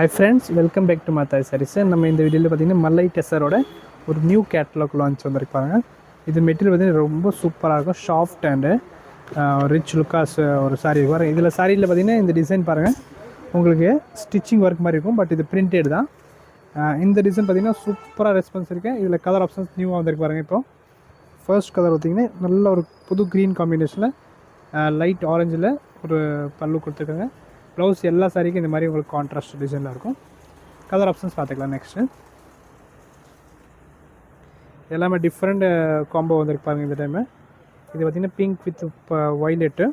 Hi friends, welcome back to Mathai Sarees. நம்ம இந்த வீடியோவில் பார்த்தீங்கன்னா மல்லை டெசரோட ஒரு நியூ கேட்டலாக் லான்ச் வந்திருப்பாங்க. இது மெட்டீரியல் பார்த்தீங்கன்னா ரொம்ப சூப்பராக இருக்கும், சாஃப்ட் அண்டு ரிச் லுக்காஸ் ஒரு சாரீ வரும். இதில் சாரியில் பார்த்தீங்கன்னா இந்த டிசைன் பாருங்கள், உங்களுக்கு ஸ்டிச்சிங் ஒர்க் மாதிரி இருக்கும், பட் இது பிரிண்டட் தான். இந்த டிசைன் பார்த்தீங்கன்னா சூப்பராக ரெஸ்பான்ஸ் இருக்குது. இதில் கலர் ஆப்ஷன்ஸ் நியூவாக வந்திருக்கு பாருங்கள். இப்போ ஃபர்ஸ்ட் கலர் பார்த்தீங்கன்னா நல்ல ஒரு புது க்ரீன் காம்பினேஷனில் லைட் ஆரஞ்சில் ஒரு பல்லு கொடுத்துருக்காங்க. ப்ளவுஸ் எல்லா சாரிக்கும் இந்த மாதிரி உங்களுக்கு கான்ட்ராஸ்ட் டிசைனில் இருக்கும். கலர் ஆப்ஷன்ஸ் பார்த்துக்கலாம். நெக்ஸ்ட்டு எல்லாமே டிஃப்ரெண்ட் காம்போ வந்துருக்கு பாருங்கள். இந்த டைமு இது பார்த்திங்கன்னா பிங்க் வித் வைலெட்டு.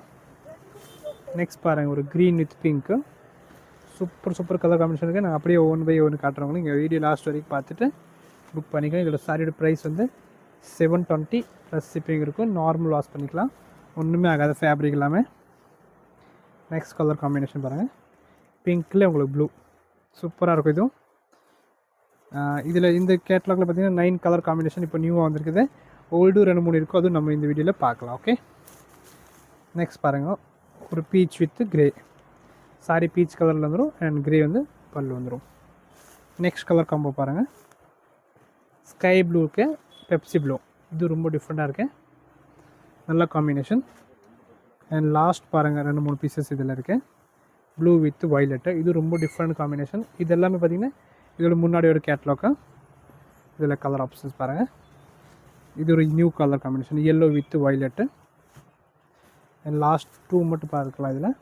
நெக்ஸ்ட் பாருங்கள், ஒரு green with pink. Super colour combination இருக்குது. நான் அப்படியே ஒன் பை ஒன்று காட்டுறவங்களும் இங்கே வீடியோ லாஸ்ட் வரைக்கும் பார்த்துட்டு புக் பண்ணிக்கலாம். இதோட சாரியோட ப்ரைஸ் வந்து 720 ப்ளஸ் ஷிப்பிங் இருக்கும். நார்மல் வாஷ் பண்ணிக்கலாம், ஒன்றுமே ஆகாது ஃபேப்ரிக் எல்லாமே. நெக்ஸ்ட் கலர் காம்பினேஷன் பாருங்கள், பிங்க்கில் உங்களுக்கு ப்ளூ சூப்பராக இருக்கும். இதுவும் இதில் இந்த கேட்லாகில் பார்த்தீங்கன்னா 9 கலர் காம்பினேஷன் இப்போ நியூவாக வந்திருக்குது. ஓல்டு 2-3 இருக்கும், அதுவும் நம்ம இந்த வீடியோவில் பார்க்கலாம். ஓகே, நெக்ஸ்ட் பாருங்கள், ஒரு beach with grey sorry, beach கலரில் வந்துடும் அண்ட் கிரே வந்து பல்லு வந்துடும். நெக்ஸ்ட் கலர் காம்போ பாருங்கள், ஸ்கை ப்ளூக்கு பெப்சி ப்ளூ. இது ரொம்ப டிஃப்ரெண்ட்டாக இருக்குது, நல்ல காம்பினேஷன். அண்ட் லாஸ்ட் பாருங்கள், 2-3 பீசஸ் இதில் இருக்குது, ப்ளூ வித் வைலட்டு. இது ரொம்ப டிஃப்ரெண்ட் காம்பினேஷன். இது எல்லாமே பார்த்திங்கன்னா இதோட முன்னாடி ஒரு கேட்லாக்கு. இதில் கலர் ஆப்ஷன்ஸ் பாருங்கள், இது ஒரு new colour combination, yellow with violet. And last 2 மட்டும் பார்க்கலாம். இதில்